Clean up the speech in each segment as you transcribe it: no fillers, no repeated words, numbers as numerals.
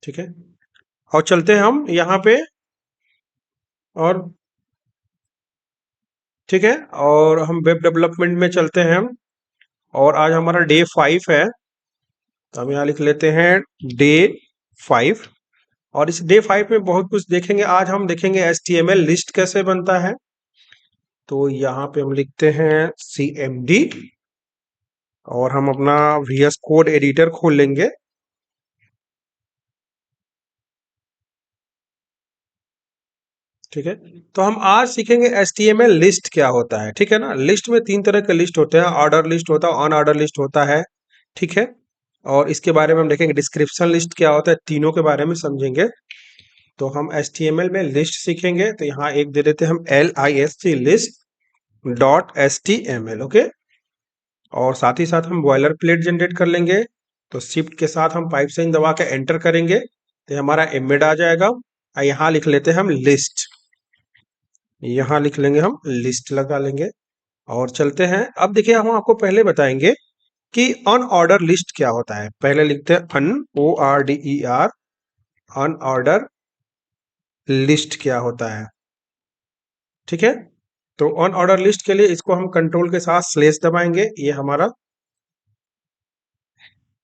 ठीक है, और चलते हैं हम यहाँ पे, और ठीक है, और हम वेब डेवलपमेंट में चलते हैं हम, और आज हमारा डे 5 है। तो हम यहाँ लिख लेते हैं डे 5, और इस डे 5 में बहुत कुछ देखेंगे। आज हम देखेंगे HTML लिस्ट कैसे बनता है। तो यहाँ पे हम लिखते हैं CMD, और हम अपना VS कोड एडिटर खोल लेंगे। ठीक है, तो हम आज सीखेंगे HTML लिस्ट क्या होता है। ठीक है ना, लिस्ट में 3 तरह के लिस्ट होते हैं, ऑर्डर लिस्ट होता है, अनऑर्डर लिस्ट होता है। ठीक है, और इसके बारे में हम देखेंगे डिस्क्रिप्शन लिस्ट क्या होता है, तीनों के बारे में समझेंगे। तो हम HTML में लिस्ट सीखेंगे, तो यहाँ एक दे देते हैं हम LIST लिस्ट .html। ओके, और साथ ही साथ हम बॉयलर प्लेट जनरेट कर लेंगे। तो शिफ्ट के साथ हम पाइप साइन दबा के एंटर करेंगे, तो हमारा एम्बेड आ जाएगा। यहाँ लिख लेते हैं हम लिस्ट, यहाँ लिख लेंगे हम लिस्ट लगा लेंगे, और चलते हैं। अब देखिए, हम आपको पहले बताएंगे कि अनऑर्डर लिस्ट क्या होता है। पहले लिखते हैं ORDER, अनऑर्डर लिस्ट क्या होता है। ठीक है, तो अनऑर्डर लिस्ट के लिए इसको हम कंट्रोल के साथ स्लेश दबाएंगे, ये हमारा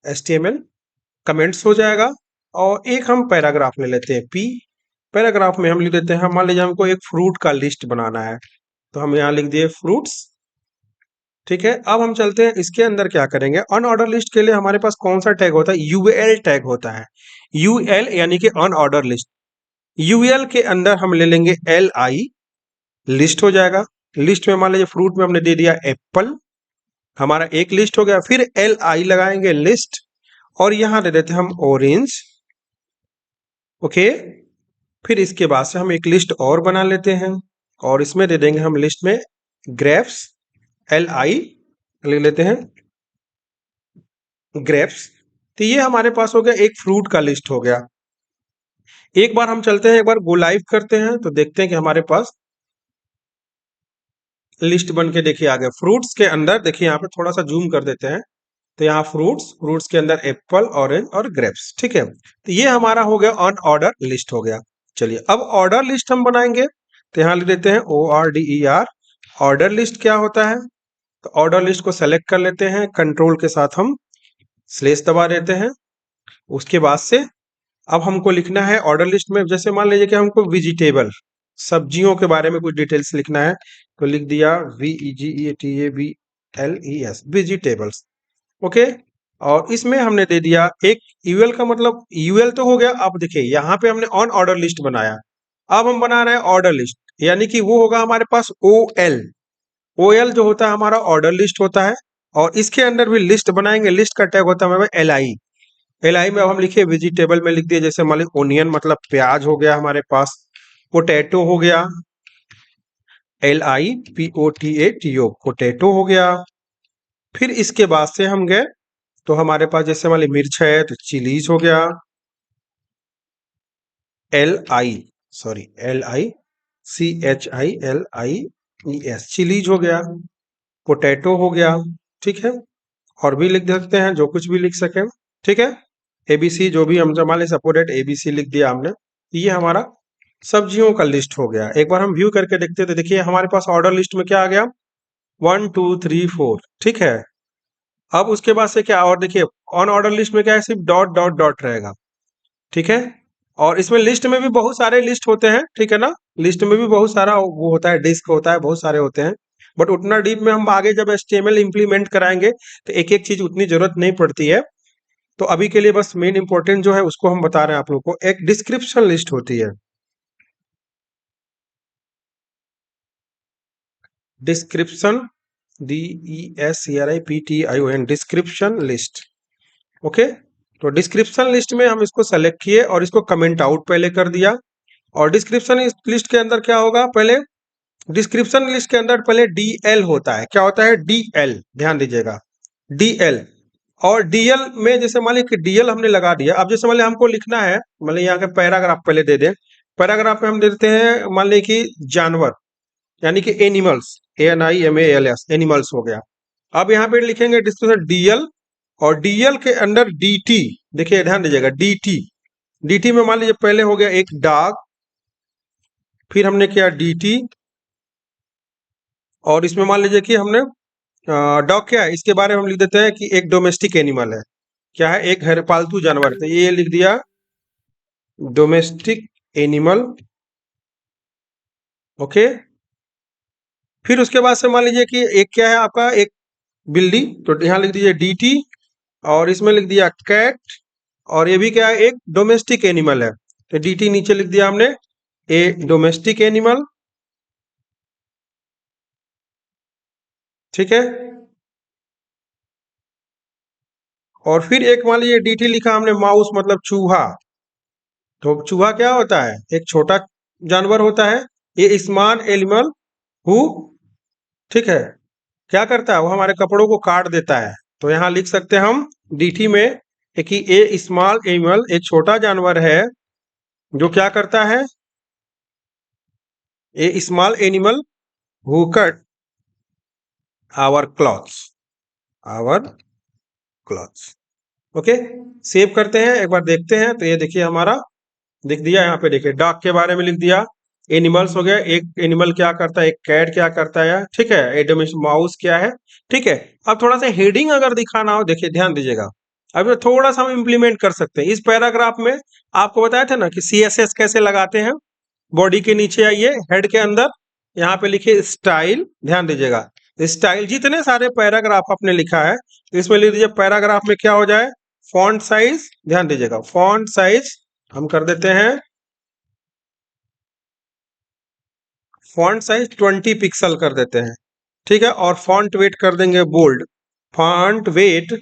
HTML कमेंट्स हो जाएगा। और एक हम पैराग्राफ ले लेते हैं P, पैराग्राफ में हम लिख देते हैं, मान लीजिए हमको एक फ्रूट का लिस्ट बनाना है, तो हम यहाँ लिख दिए फ्रूट्स। ठीक है, अब हम चलते हैं इसके अंदर क्या करेंगे। अनऑर्डर लिस्ट के लिए हमारे पास कौन सा टैग होता है, UL टैग होता है। UL यानी कि अनऑर्डर लिस्ट। UL के अंदर हम ले लेंगे LI, लिस्ट हो जाएगा। लिस्ट में मान लीजिए फ्रूट में हमने दे दिया एप्पल, हमारा एक लिस्ट हो गया। फिर LI लगाएंगे लिस्ट, और यहां दे देते हैं हम ऑरेंज। ओके, फिर इसके बाद से हम एक लिस्ट और बना लेते हैं, और इसमें दे देंगे हम लिस्ट में ग्रेप्स, LI ले लेते हैं ग्रेप्स। तो ये हमारे पास हो गया एक फ्रूट का लिस्ट हो गया। एक बार हम चलते हैं, एक बार गो लाइव करते हैं, तो देखते हैं कि हमारे पास लिस्ट बन के देखिए आ गया। फ्रूट्स के अंदर देखिए, यहाँ पे थोड़ा सा जूम कर देते हैं, तो यहाँ फ्रूट्स, फ्रूट्स के अंदर एप्पल, ऑरेंज और ग्रेप्स। ठीक है, तो ये हमारा हो गया अनऑर्डर लिस्ट हो गया। चलिए, अब ऑर्डर लिस्ट हम बनाएंगे, तो यहाँ लिख देते हैं ORDER, ऑर्डर लिस्ट क्या होता है। तो ऑर्डर लिस्ट को सेलेक्ट कर लेते हैं, कंट्रोल के साथ हम स्लेश दबा देते हैं। उसके बाद से अब हमको लिखना है ऑर्डर लिस्ट में, जैसे मान लीजिए कि हमको वेजिटेबल, सब्जियों के बारे में कुछ डिटेल्स लिखना है, तो लिख दिया VEGETABLES, वेजिटेबल्स। ओके, और इसमें हमने दे दिया एक UL का मतलब, UL तो हो गया। अब देखिए, यहाँ पे हमने ऑन ऑर्डर लिस्ट बनाया, अब हम बना रहे हैं ऑर्डर लिस्ट, यानी कि वो होगा हमारे पास OL जो होता है हमारा ऑर्डर लिस्ट होता है। और इसके अंदर भी लिस्ट बनाएंगे, लिस्ट का टैग होता है हमारे LI में। अब हम लिखिए वेजिटेबल में लिख दिए, जैसे मान लीजिए ओनियन मतलब प्याज हो गया हमारे पास, पोटैटो हो गया, LIPOTATO, पोटैटो हो गया। फिर इसके बाद से हम गए, तो हमारे पास जैसे मान लीजिए मिर्च है, तो चिलीज हो गया, LICHILIES, चिलीज हो गया, पोटैटो हो गया। ठीक है, और भी लिख सकते हैं, जो कुछ भी लिख सके। ठीक है, ABC, जो भी हम मान लीजिए सपोर्टेड ABC लिख दिया हमने, ये हमारा सब्जियों का लिस्ट हो गया। एक बार हम व्यू करके देखते हैं, तो देखिए हमारे पास ऑर्डर लिस्ट में क्या आ गया, 1 2 3 4। ठीक है, अब उसके बाद से क्या, और देखिए ऑन ऑर्डर लिस्ट में क्या है, सिर्फ डॉट डॉट डॉट रहेगा। ठीक है, और इसमें लिस्ट में भी बहुत सारे लिस्ट होते हैं। ठीक है ना, लिस्ट में भी बहुत सारा वो होता है, डिस्क होता है, बहुत सारे होते हैं। बट उतना डीप में हम आगे जब HTML इंप्लीमेंट कराएंगे, तो एक एक चीज उतनी जरूरत नहीं पड़ती है। तो अभी के लिए बस मेन इंपॉर्टेंट जो है उसको हम बता रहे हैं आप लोग को। एक डिस्क्रिप्शन लिस्ट होती है, description, DESCRIPTION, description list. Okay, तो डिस्क्रिप्शन लिस्ट में हम इसको सेलेक्ट किए, और इसको कमेंट आउट पहले कर दिया। और डिस्क्रिप्शन लिस्ट के अंदर क्या होगा, पहले डिस्क्रिप्शन लिस्ट के अंदर पहले DL होता है। क्या होता है, DL, ध्यान दीजिएगा, DL। और DL में जैसे मान लीजिए कि DL हमने लगा दिया। अब जैसे मान लीजिए हमको लिखना है, मान लीजिए यहाँ के पैराग्राफ पहले दे दें, पैराग्राफ में हम देते हैं मान लीजिए कि जानवर, यानी कि एनिमल्स, ANIMALS, एनिमल्स हो गया। अब यहाँ पे लिखेंगे डिस्क्रिप्शन DL, और DL के अंदर DT, देखिए ध्यान दीजिएगा, DT, dt में मान लीजिए पहले हो गया एक डॉग, फिर हमने किया dt, और इसमें मान लीजिए कि हमने डॉग क्या है इसके बारे में हम लिख देते हैं कि एक डोमेस्टिक एनिमल है, क्या है, एक घर पालतू जानवर, तो ये लिख दिया डोमेस्टिक एनिमल। ओके, फिर उसके बाद से मान लीजिए कि एक क्या है आपका, एक बिल्ली, तो यहाँ लिख दीजिए dt, और इसमें लिख दिया कैट, और ये भी क्या है, एक डोमेस्टिक एनिमल है, तो dt नीचे लिख दिया हमने ए डोमेस्टिक एनिमल। ठीक है, और फिर एक मान लीजिए dt लिखा हमने माउस मतलब चूहा, तो चूहा क्या होता है, एक छोटा जानवर होता है, ये स्मॉल एनिमल हु, ठीक है, क्या करता है, वो हमारे कपड़ों को काट देता है, तो यहाँ लिख सकते हैं हम dt में कि ए स्मॉल एनिमल, एक छोटा जानवर है जो क्या करता है, a small animal who cut our clothes, our clothes. Okay, save करते हैं, एक बार देखते हैं, तो ये देखिए हमारा लिख दिया, यहाँ पे देखिए डॉग के बारे में लिख दिया, एनिमल्स हो गया, एक एनिमल क्या करता है, एक कैट क्या करता है, ठीक है, एडोमिस माउस क्या है। ठीक है, अब थोड़ा सा हेडिंग अगर दिखाना हो, देखिए ध्यान दीजिएगा, अब ये थोड़ा सा हम इम्प्लीमेंट कर सकते हैं इस पैराग्राफ में। आपको बताया था ना कि CSS कैसे लगाते हैं, बॉडी के नीचे आइए, हेड के अंदर यहाँ पे लिखिए स्टाइल, ध्यान दीजिएगा, स्टाइल जितने सारे पैराग्राफ आपने लिखा है इसमें लिख दीजिए पैराग्राफ में क्या हो जाए, फॉन्ट साइज, ध्यान दीजिएगा फॉन्ट साइज हम कर देते हैं, फॉन्ट साइज 20 पिक्सल कर देते हैं। ठीक है, और फॉन्ट वेट कर देंगे बोल्ड, फॉन्ट वेट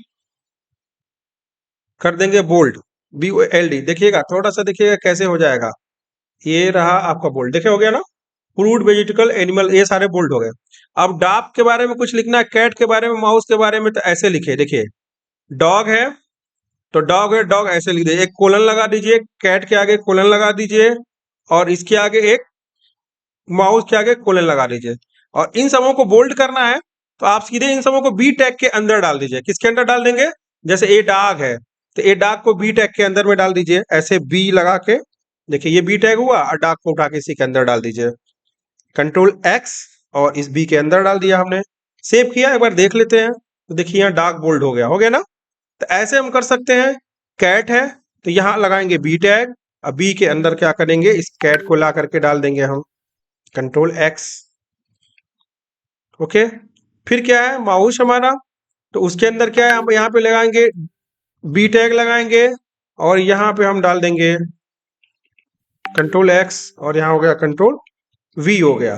कर देंगे बोल्ड, BOLD, देखिएगा थोड़ा सा, देखिएगा कैसे हो जाएगा, ये रहा आपका बोल्ड, देखिए हो गया ना, फ्रूट वेजिटेबल एनिमल ये सारे बोल्ड हो गए। अब डॉग के बारे में कुछ लिखना है, कैट के बारे में, माउस के बारे में, तो ऐसे लिखे, देखिए डॉग है तो डॉग है, डॉग ऐसे लिख दीजिए, एक कोलन लगा दीजिए, कैट के आगे कोलन लगा दीजिए, और इसके आगे एक माउस के आगे कोलन लगा दीजिए, और इन सबों को बोल्ड करना है, तो आप सीधे इन सबों को बी टैग के अंदर डाल दीजिए, किसके अंदर डाल देंगे, जैसे ए डॉग है तो ए डॉग को बी टैग के अंदर में डाल दीजिए, ऐसे बी लगा के, देखिए ये बी टैग हुआ, और डॉग को उठा के इसी के अंदर डाल दीजिए, कंट्रोल एक्स, और इस बी के अंदर डाल दिया हमने, सेव किया, एक बार देख लेते हैं, तो देखिए यहाँ डार्क बोल्ड हो गया ना, तो ऐसे हम कर सकते हैं। कैट है तो यहाँ लगाएंगे बी टैग, अब बी के अंदर क्या करेंगे, इस कैट को ला करके डाल देंगे हम, कंट्रोल एक्स। ओके, फिर क्या है, माउस हमारा, तो उसके अंदर क्या है, हम यहाँ पे लगाएंगे बी टैग लगाएंगे, और यहाँ पे हम डाल देंगे कंट्रोल एक्स, और यहाँ हो गया कंट्रोल V हो गया।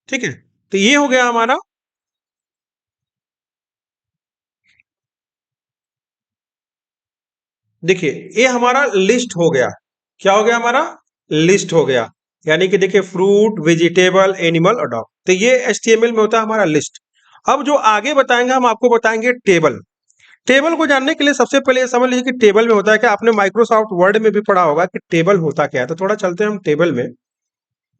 ठीक है, तो ये हो गया हमारा, देखिए ये हमारा लिस्ट हो गया, क्या हो गया हमारा, लिस्ट हो गया, यानी कि देखिए फ्रूट वेजिटेबल एनिमल और डॉग, तो ये HTML में होता है हमारा लिस्ट। अब जो आगे बताएंगे हम आपको बताएंगे टेबल। टेबल को जानने के लिए सबसे पहले ये समझ लीजिए कि टेबल में होता है क्या, आपने माइक्रोसॉफ्ट वर्ड में भी पढ़ा होगा कि टेबल होता क्या है, तो थोड़ा चलते हैं हम टेबल में।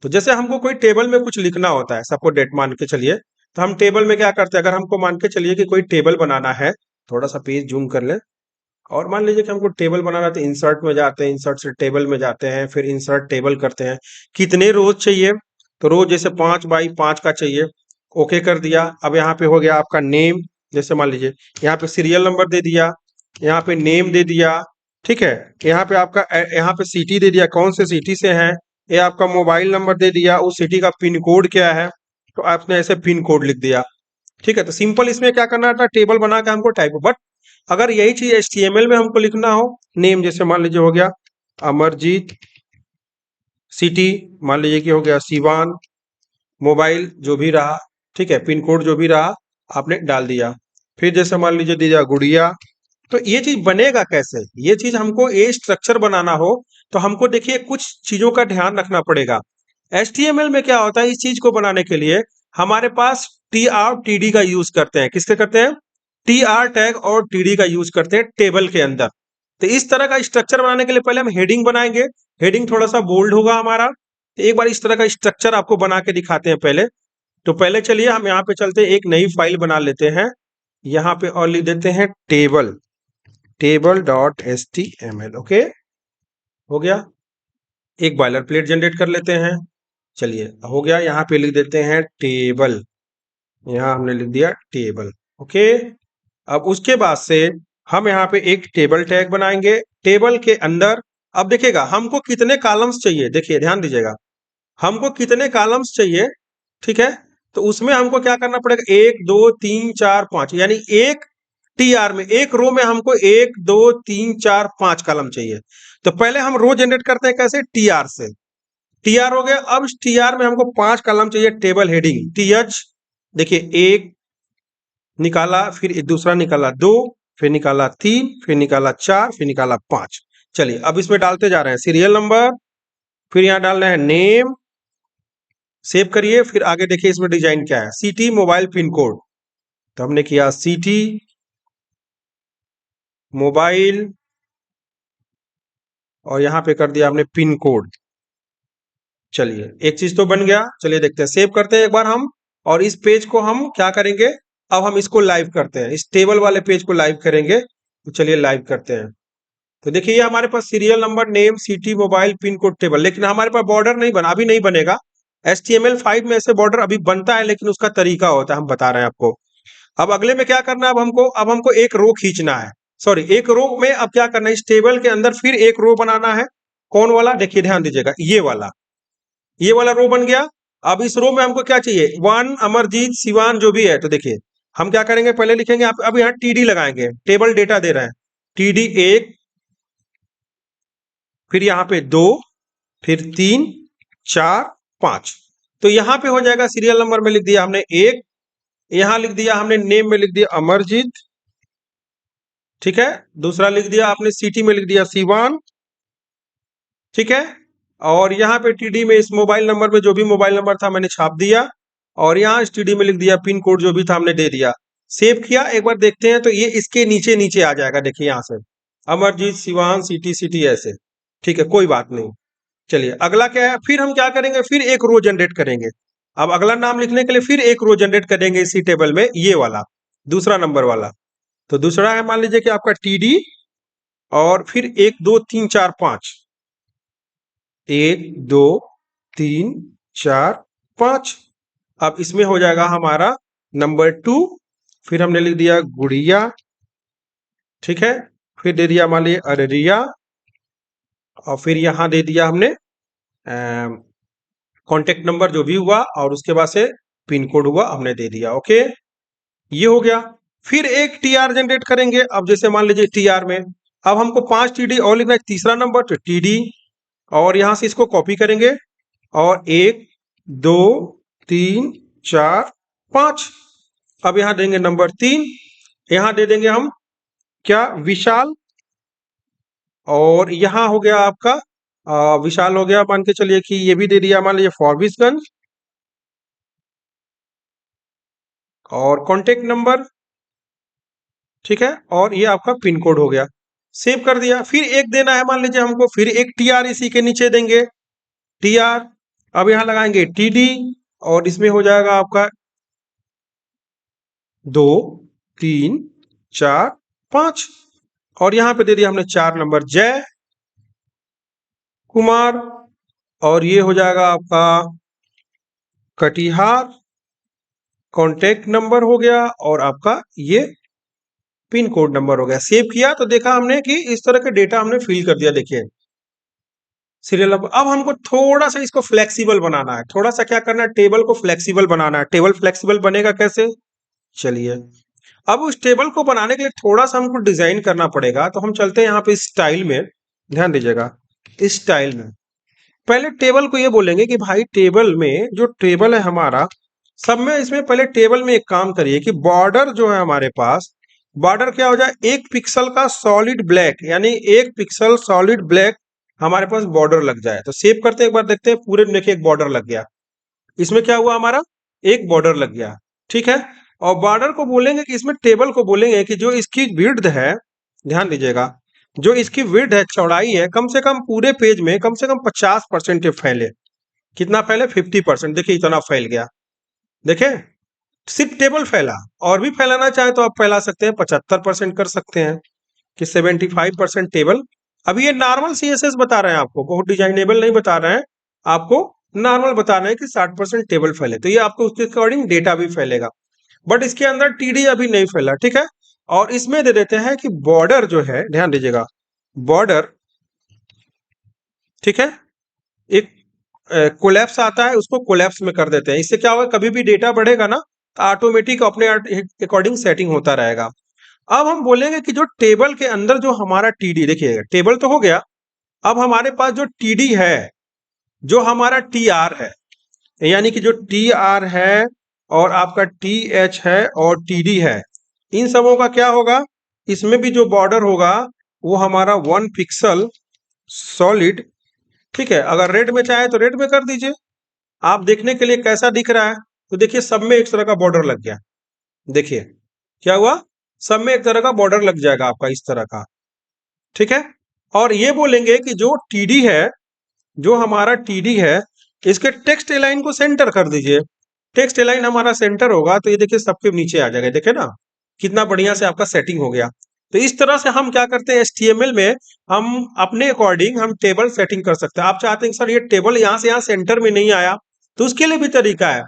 तो जैसे हमको कोई टेबल में कुछ लिखना होता है, सपोज डेट मान के चलिए, तो हम टेबल में क्या करते हैं, अगर हमको मान के चलिए कि कोई टेबल बनाना है, थोड़ा सा पेज जूम कर ले, और मान लीजिए कि हमको टेबल बनाना है, तो इंसर्ट में जाते हैं, इंसर्ट से टेबल में जाते हैं, फिर इंसर्ट टेबल करते हैं, कितने रोज चाहिए, तो रोज जैसे 5 बाई 5 का चाहिए, ओके कर दिया। अब यहाँ पे हो गया आपका नेम, जैसे मान लीजिए यहाँ पे सीरियल नंबर दे दिया, यहाँ पे नेम दे दिया, ठीक है, यहाँ पे आपका यहाँ पे सिटी दे दिया, कौन से सिटी से है, ये आपका मोबाइल नंबर दे दिया, उस सिटी का पिन कोड क्या है, तो आपने ऐसे पिन कोड लिख दिया। ठीक है, तो सिंपल इसमें क्या करना था, टेबल बना के हमको टाइप, बट अगर यही चीज HTML में हमको लिखना हो, नेम जैसे मान लीजिए हो गया अमरजीत, सिटी मान लीजिए कि हो गया सिवान, मोबाइल जो भी रहा, ठीक है, पिन कोड जो भी रहा आपने डाल दिया, फिर जैसे मान लीजिए दिया गुड़िया। तो ये चीज बनेगा कैसे, ये चीज हमको ये स्ट्रक्चर बनाना हो, तो हमको देखिए कुछ चीजों का ध्यान रखना पड़ेगा। HTML में क्या होता है, इस चीज को बनाने के लिए हमारे पास TR TD का यूज करते हैं, किसके करते हैं, TR टैग और TD का यूज करते हैं टेबल के अंदर। तो इस तरह का स्ट्रक्चर बनाने के लिए पहले हम हेडिंग बनाएंगे, हेडिंग थोड़ा सा बोल्ड होगा हमारा, तो एक बार इस तरह का स्ट्रक्चर आपको बना के दिखाते हैं पहले। तो पहले चलिए हम यहाँ पे चलते हैं, एक नई फाइल बना लेते हैं यहाँ पे और लिख देते हैं टेबल, table.html। ओके, हो गया। एक बॉयलर प्लेट जनरेट कर लेते हैं। चलिए हो गया, यहाँ पे लिख देते हैं टेबल, यहाँ हमने लिख दिया टेबल। ओके, अब उसके बाद से हम यहाँ पे एक टेबल टैग बनाएंगे। टेबल के अंदर अब देखिएगा हमको कितने कॉलम्स चाहिए, देखिए ध्यान दीजिएगा हमको कितने कॉलम्स चाहिए, ठीक है। तो उसमें हमको क्या करना पड़ेगा, 1 2 3 4 5, यानी एक टीआर में, एक रो में हमको 1 2 3 4 5 कॉलम चाहिए। तो पहले हम रो जनरेट करते हैं कैसे, टीआर से। टीआर हो गया, अब इस टीआर में हमको 5 कॉलम चाहिए। टेबल हेडिंग टीएच, देखिए एक निकाला, फिर एक दूसरा निकाला 2, फिर निकाला 3, फिर निकाला 4, फिर निकाला 5। चलिए अब इसमें डालते जा रहे हैं सीरियल नंबर, फिर यहाँ डालना है नेम, सेव करिए। फिर आगे देखिए इसमें डिजाइन क्या है, सिटी मोबाइल पिन कोड। तो हमने किया सिटी मोबाइल और यहाँ पे कर दिया हमने पिन कोड। चलिए एक चीज तो बन गया, चलिए देखते हैं, सेव करते हैं एक बार हम। और इस पेज को हम क्या करेंगे, अब हम इसको लाइव करते हैं, इस टेबल वाले पेज को लाइव करेंगे। तो चलिए लाइव करते हैं। तो देखिए ये हमारे पास serial number, name, city, mobile, pin code, table, लेकिन हमारे पास बॉर्डर नहीं बना, अभी नहीं बनेगा। HTML5 में ऐसे बॉर्डर अभी बनता है, लेकिन उसका तरीका होता है, हम बता रहे हैं आपको। अब अगले में क्या करना है, अब हमको एक रो खींचना है, सॉरी एक रो में अब क्या करना है, इस टेबल के अंदर फिर एक रो बनाना है। कौन वाला, देखिए ध्यान दीजिएगा, ये वाला रो बन गया। अब इस रो में हमको क्या चाहिए, वन, अमरजीत, सिवान, जो भी है। तो देखिए हम क्या करेंगे, पहले लिखेंगे अब यहाँ टीडी लगाएंगे, टेबल डेटा दे रहे हैं, टीडी 1, फिर यहाँ पे 2, फिर 3 4 5। तो यहाँ पे हो जाएगा, सीरियल नंबर में लिख दिया हमने 1, यहाँ लिख दिया हमने नेम में लिख दिया अमरजीत, ठीक है। दूसरा लिख दिया आपने सिटी में लिख दिया सिवान, ठीक है। और यहाँ पे टीडी में इस मोबाइल नंबर में जो भी मोबाइल नंबर था मैंने छाप दिया, और यहाँ इस टीडी में लिख दिया पिन कोड जो भी था हमने दे दिया, सेव किया। एक बार देखते हैं तो ये इसके नीचे नीचे आ जाएगा, देखिए यहाँ से अमरजीत, सिवान, सिटी, सिटी ऐसे, ठीक है, कोई बात नहीं। चलिए अगला क्या है, फिर हम क्या करेंगे, फिर एक रो जनरेट करेंगे। अब अगला नाम लिखने के लिए फिर एक रो जनरेट करेंगे इसी टेबल में, ये वाला दूसरा नंबर वाला। तो दूसरा है, मान लीजिए कि आपका टीडी, और फिर 1 2 3 4 5, 1 2 3 4 5। अब इसमें हो जाएगा हमारा नंबर 2, फिर हमने लिख दिया गुड़िया, ठीक है। फिर दे दिया मान लीजिए अररिया, और फिर यहाँ दे दिया हमने कॉन्टेक्ट नंबर जो भी हुआ, और उसके बाद से पिन कोड हुआ हमने दे दिया। ओके, ये हो गया। फिर एक टीआर जनरेट करेंगे। अब जैसे मान लीजिए टीआर में अब हमको 5 टीडी और लिखना है, तीसरा नंबर तो टीडी, और यहां से इसको कॉपी करेंगे, और 1 2 3 4 5। अब यहां देंगे नंबर 3, यहां दे देंगे हम क्या, विशाल, और यहां हो गया आपका विशाल हो गया, मान के चलिए कि ये भी दे दिया मान लीजिए फॉरबिसगंज, और कॉन्टेक्ट नंबर, ठीक है, और ये आपका पिन कोड हो गया, सेव कर दिया। फिर एक देना है, मान लीजिए हमको फिर एक टीआर इसी के नीचे देंगे, टीआर। अब यहां लगाएंगे टीडी, और इसमें हो जाएगा आपका 2 3 4 5, और यहां पे दे दिया हमने 4 नंबर जय कुमार, और ये हो जाएगा आपका कटिहार, कॉन्टेक्ट नंबर हो गया, और आपका ये पिन कोड नंबर हो गया। सेव किया तो देखा हमने कि इस तरह के डेटा हमने फिल कर दिया, देखिए सीरियल नंबर। अब हमको थोड़ा सा इसको फ्लेक्सिबल बनाना है, थोड़ा सा क्या करना है, टेबल को फ्लेक्सिबल बनाना है। टेबल फ्लेक्सिबल बनेगा कैसे, चलिए अब उस टेबल को बनाने के लिए थोड़ा सा हमको डिजाइन करना पड़ेगा। तो हम चलते हैं यहाँ पे स्टाइल में, ध्यान दीजिएगा इस स्टाइल में। पहले टेबल को ये बोलेंगे कि भाई टेबल में जो टेबल है हमारा, सब में इसमें पहले टेबल में एक काम करिए कि बॉर्डर जो है हमारे पास, बॉर्डर क्या हो जाए, 1 पिक्सल का सॉलिड ब्लैक, यानी 1 पिक्सल सॉलिड ब्लैक हमारे पास बॉर्डर लग जाए। तो सेव करते एक बार देखते हैं, पूरे देखिए एक बॉर्डर लग गया, इसमें क्या हुआ हमारा, एक बॉर्डर लग गया, ठीक है। और बॉर्डर को बोलेंगे कि इसमें टेबल को बोलेंगे कि जो इसकी विड्थ है, ध्यान दीजिएगा, जो इसकी विड्थ है, चौड़ाई है, कम से कम पूरे पेज में कम से कम 50% फैले। कितना फैले, 50%, देखिए इतना फैल गया। देखें, सिर्फ टेबल फैला, और भी फैलाना चाहे तो आप फैला सकते हैं, 75% कर सकते हैं कि 75% टेबल। अभी ये नॉर्मल सीएसएस बता रहे हैं आपको, बहुत डिजाइनेबल नहीं बता रहे हैं आपको, नॉर्मल बता रहे हैं कि 60% टेबल फैले, तो ये आपको उसके अकॉर्डिंग डेटा भी फैलेगा, बट इसके अंदर टीडी अभी नहीं फैला, ठीक है। और इसमें दे देते हैं कि बॉर्डर जो है, ध्यान दीजिएगा, बॉर्डर, ठीक है, एक कोलैप्स आता है, उसको कोलैप्स में कर देते हैं। इससे क्या होगा, कभी भी डेटा बढ़ेगा ना तो ऑटोमेटिक अपने अकॉर्डिंग सेटिंग होता रहेगा। अब हम बोलेंगे कि जो टेबल के अंदर जो हमारा टीडी, देखिएगा टेबल तो हो गया, अब हमारे पास जो टीडी है, जो हमारा टी आर है, यानी कि जो टी आर है और आपका टी एच है और टी डी है, इन सबों का क्या होगा, इसमें भी जो बॉर्डर होगा वो हमारा 1 पिक्सल सॉलिड, ठीक है। अगर रेड में चाहे तो रेड में कर दीजिए, आप देखने के लिए कैसा दिख रहा है, तो देखिए सब में एक तरह का बॉर्डर लग गया, देखिए क्या हुआ, सब में एक तरह का बॉर्डर लग जाएगा आपका इस तरह का, ठीक है। और ये बोलेंगे कि जो टीडी है, जो हमारा टीडी है, इसके टेक्स्ट लाइन को सेंटर कर दीजिए। टेक्स्ट लाइन हमारा सेंटर होगा तो ये देखिए सबके नीचे आ जाएगा, देखे ना कितना बढ़िया से आपका सेटिंग हो गया। तो इस तरह से हम क्या करते हैं, एचटीएमएल में हम अपने अकॉर्डिंग हम टेबल सेटिंग कर सकते हैं। आप चाहते हैं सर ये टेबल यहाँ से यहाँ सेंटर में नहीं आया, तो उसके लिए भी तरीका है।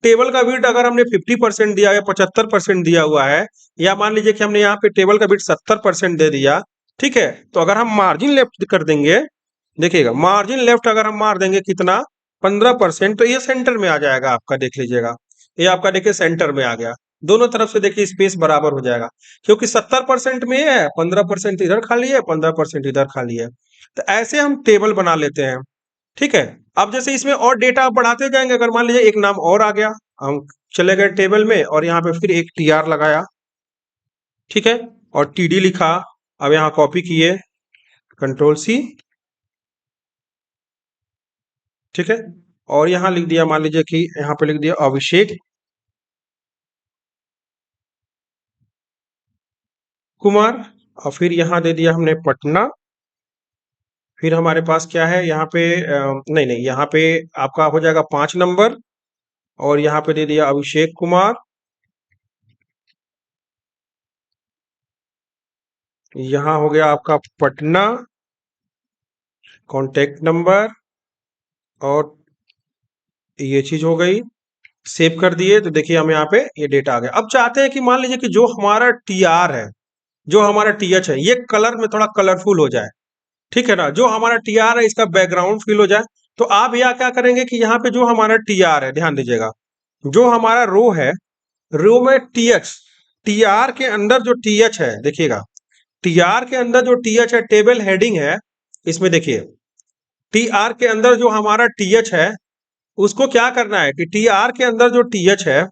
टेबल का विड्थ अगर हमने 50% दिया या 75% दिया हुआ है, या मान लीजिए कि हमने यहाँ पे टेबल का विड्थ 70% दे दिया, ठीक है, तो अगर हम मार्जिन लेफ्ट कर देंगे, देखिएगा मार्जिन लेफ्ट अगर हम मार देंगे कितना, 15%, तो ये सेंटर में आ जाएगा आपका, देख लीजिएगा ये आपका देखिए सेंटर में आ गया। दोनों तरफ से देखिए स्पेस बराबर हो जाएगा, क्योंकि 70% में ये है, 15% इधर खाली है, 15% इधर खाली है। तो ऐसे हम टेबल बना लेते हैं, ठीक है। अब जैसे इसमें और डेटा आप बढ़ाते जाएंगे, अगर मान लीजिए एक नाम और आ गया, हम चले गए टेबल में और यहाँ पे फिर एक टीआर लगाया, ठीक है, और टीडी लिखा, अब यहाँ कॉपी किए, कंट्रोल सी, ठीक है, और यहाँ लिख दिया, मान लीजिए कि यहाँ पे लिख दिया अभिषेक कुमार, और फिर यहाँ दे दिया हमने पटना। फिर हमारे पास क्या है यहाँ पे, नहीं नहीं, यहाँ पे आपका हो जाएगा 5 नंबर, और यहाँ पे दे दिया अभिषेक कुमार, यहाँ हो गया आपका पटना, कॉन्टेक्ट नंबर, और ये चीज हो गई, सेव कर दिए। तो देखिए हम यहाँ पे ये डेटा आ गया। अब चाहते हैं कि मान लीजिए कि जो हमारा टीआर है, जो हमारा टीएच है, ये कलर में थोड़ा कलरफुल हो जाए, ठीक है ना, जो हमारा टीआर है इसका बैकग्राउंड फिल हो जाए। तो आप यहाँ क्या करेंगे कि यहाँ पे जो हमारा टीआर है, ध्यान दीजिएगा, जो हमारा रो है, रो में टीएच, टीआर के अंदर जो टीएच है, देखिएगा टीआर के अंदर जो टीएच है, टेबल हेडिंग है, इसमें देखिए टीआर के अंदर जो हमारा टीएच है, उसको क्या करना है कि टीआर के अंदर जो टीएच है,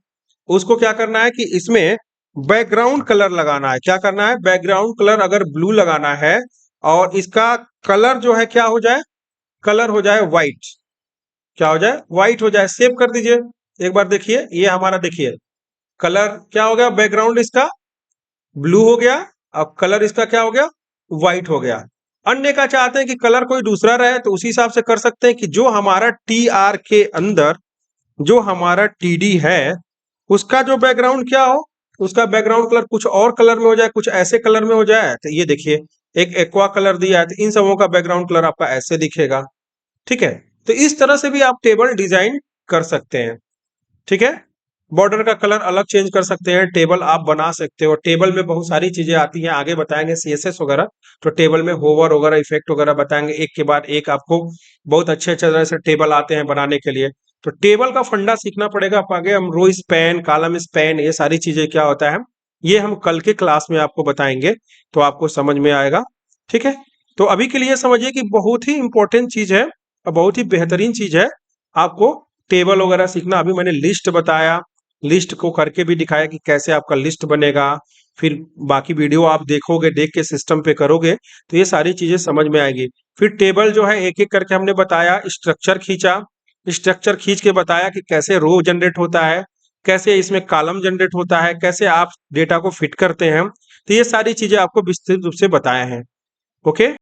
उसको क्या करना है कि इसमें बैकग्राउंड कलर लगाना है। क्या करना है, बैकग्राउंड कलर अगर ब्लू लगाना है, और इसका कलर जो है क्या हो जाए, कलर हो जाए व्हाइट, क्या हो जाए, व्हाइट हो जाए। सेव कर दीजिए, एक बार देखिए ये हमारा, देखिए कलर क्या हो गया, बैकग्राउंड इसका ब्लू हो गया, अब कलर इसका क्या हो गया, व्हाइट हो गया। अन्य का चाहते हैं कि कलर कोई दूसरा रहे, तो उसी हिसाब से कर सकते हैं कि जो हमारा टी आर के अंदर जो हमारा टीडी है, उसका जो बैकग्राउंड क्या हो, उसका बैकग्राउंड कलर कुछ और कलर में हो जाए, कुछ ऐसे कलर में हो जाए। तो ये देखिए एक एक्वा कलर दिया है, तो इन सबों का बैकग्राउंड कलर आपका ऐसे दिखेगा, ठीक है। तो इस तरह से भी आप टेबल डिजाइन कर सकते हैं, ठीक है। बॉर्डर का कलर अलग चेंज कर सकते हैं, टेबल आप बना सकते हो। टेबल में बहुत सारी चीजें आती हैं, आगे बताएंगे सीएसएस वगैरह, तो टेबल में होवर वगैरह इफेक्ट वगैरह बताएंगे, एक के बाद एक आपको बहुत अच्छे अच्छे तरह से टेबल आते हैं बनाने के लिए। तो टेबल का फंडा सीखना पड़ेगा। आप आगे हम रो स्पैन, कॉलम स्पैन, ये सारी चीजें क्या होता है, ये हम कल के क्लास में आपको बताएंगे, तो आपको समझ में आएगा, ठीक है। तो अभी के लिए समझिए कि बहुत ही इंपॉर्टेंट चीज है और बहुत ही बेहतरीन चीज है आपको टेबल वगैरह सीखना। अभी मैंने लिस्ट बताया, लिस्ट को करके भी दिखाया कि कैसे आपका लिस्ट बनेगा, फिर बाकी वीडियो आप देखोगे, देख के सिस्टम पे करोगे तो ये सारी चीजें समझ में आएगी। फिर टेबल जो है एक एक करके हमने बताया, स्ट्रक्चर खींचा, स्ट्रक्चर खींच के बताया कि कैसे रो जनरेट होता है, कैसे इसमें कॉलम जनरेट होता है, कैसे आप डेटा को फिट करते हैं। तो ये सारी चीजें आपको विस्तृत रूप से बताए हैं, ओके।